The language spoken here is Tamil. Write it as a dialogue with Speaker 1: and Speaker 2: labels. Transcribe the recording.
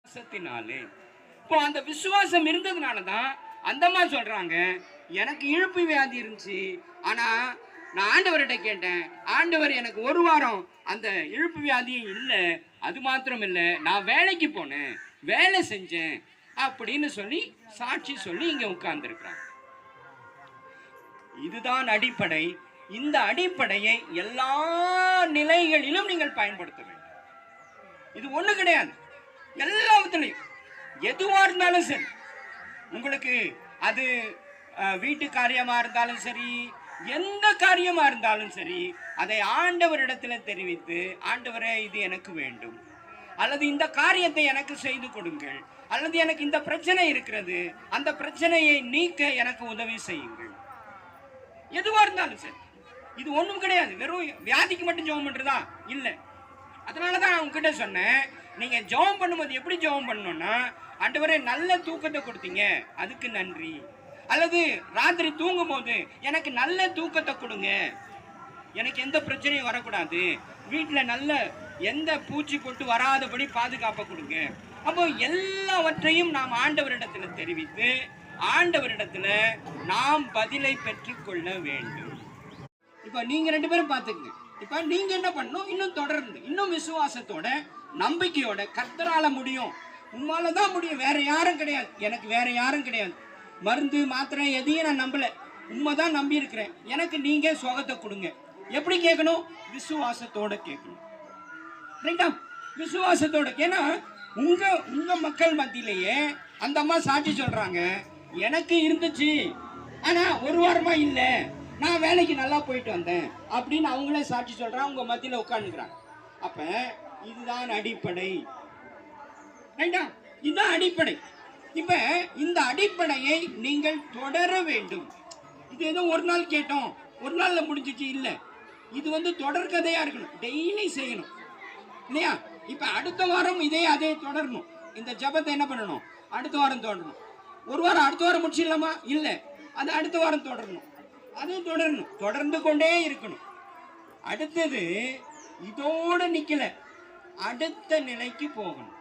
Speaker 1: விசுவாசத்தினாலே. இப்போ அந்த விசுவாசம் இருந்ததுனால தான் அந்த அம்மா சொல்றாங்க, எனக்கு இழுப்பு வியாதி இருந்துச்சு, ஆனா நான் ஆண்டவர்கிட்ட கேட்டேன், ஆண்டவர் எனக்கு ஒரு வாரம் அந்த இழுப்பு வியாதியே இல்லை, அது மாத்திரம் இல்லை, நான் வேலைக்கு போனேன், வேலை செஞ்சேன் அப்படின்னு சொல்லி சாட்சி சொல்லி இங்க உட்கார்ந்துருக்கிறாங்க. இதுதான் அடிப்படை. இந்த அடிப்படையை எல்லா நிலைகளிலும் நீங்கள் பயன்படுத்த வேண்டும். இது ஒண்ணு கிடையாது, எல்லாத்துலையும் எதுவா இருந்தாலும் சரி, உங்களுக்கு அது வீட்டு காரியமா இருந்தாலும் சரி, எந்த காரியமா இருந்தாலும் சரி, அதை ஆண்டவரிடத்தில் தெரிவித்து, ஆண்டவரே இது எனக்கு வேண்டும், அல்லது இந்த காரியத்தை எனக்கு செய்து கொடுங்கள், அல்லது எனக்கு இந்த பிரச்சனை இருக்கிறது, அந்த பிரச்சனையை நீக்க எனக்கு உதவி செய்யுங்கள். எதுவா இருந்தாலும் சரி, இது ஒண்ணும் கிடையாது, வெறும் வியாதிக்கு மட்டும் ஜெபம் பண்றதா இல்லை. அதனாலதான் நான் உங்ககிட்ட சொன்னேன், நீங்க ஜெபம் பண்ணும்போது எப்படி ஜெபம் பண்ணணும்னா, ஆண்டவரே நல்ல தூக்கத்தை கொடுத்தீங்க அதுக்கு நன்றி, அல்லது ராத்திரி தூங்கும் போது எனக்கு நல்ல தூக்கத்தை கொடுங்க, எனக்கு எந்த பிரச்சனையும் வரக்கூடாது, வீட்டில் நல்ல எந்த பூச்சி போட்டு வராதபடி பாதுகாப்பை கொடுங்க. அப்போ எல்லாவற்றையும் நாம் ஆண்டவரிடத்துல தெரிவித்து ஆண்டவரிடத்துல நாம் பதிலை பெற்றுக்கொள்ள வேண்டும். இப்ப நீங்க ரெண்டு பேரும் பார்த்துக்கங்க. இப்ப நீங்க என்ன பண்ணணும், இன்னும் தொடர்ந்து இன்னும் விசுவாசத்தோட நம்பிக்கையோட, கர்த்தரால முடியும், உம்மாலதான் முடியும், வேற யாரும் கிடையாது, எனக்கு வேற யாரும் கிடையாது, மருந்து மாத்திரை எதையும் நான் நம்பல, உண்மைதான் நம்பி இருக்கிறேன், எனக்கு நீங்க சுகத்தை கொடுங்க. எப்படி கேட்கணும்? விசுவாசத்தோட கேட்கணும். ரைட்டா? விசுவாசத்தோட. ஏன்னா உங்க உங்க மக்கள் மத்தியிலேயே அந்த அம்மா சாட்சி சொல்றாங்க, எனக்கு இருந்துச்சு ஆனா ஒரு வாரமா இல்ல, நான் வேலைக்கு நல்லா போயிட்டு வந்தேன் அப்படின்னு அவங்களே சாட்சி சொல்றாங்க, உங்க மத்தியில உட்கார்ந்துக்கிறாங்க. அப்ப இதுதான் அடிப்படை. ரைட்டா? இதுதான் அடிப்படை. இப்ப இந்த அடிப்படையை நீங்கள் தொடர வேண்டும். இது ஏதோ ஒரு நாள் கேட்டோம் ஒரு நாள்ல முடிஞ்சிச்சு இல்ல, இது தொடர்கதையா இருக்கணும், டெய்லி செய்யணும் இல்லையா? இப்ப அடுத்த வாரம் அதே தொடரணும். இந்த ஜபத்தை என்ன பண்ணணும், அடுத்த வாரம் தொடரணும். ஒரு வாரம் அடுத்த வாரம் முடிச்சிடலாமா? இல்ல, அது அடுத்த வாரம் தொடரணும், அதுவும் தொடரணும், தொடர்ந்து கொண்டே இருக்கணும். அடுத்தது இதோட நிக்கல, அடுத்த நிலைக்கு போகணும்.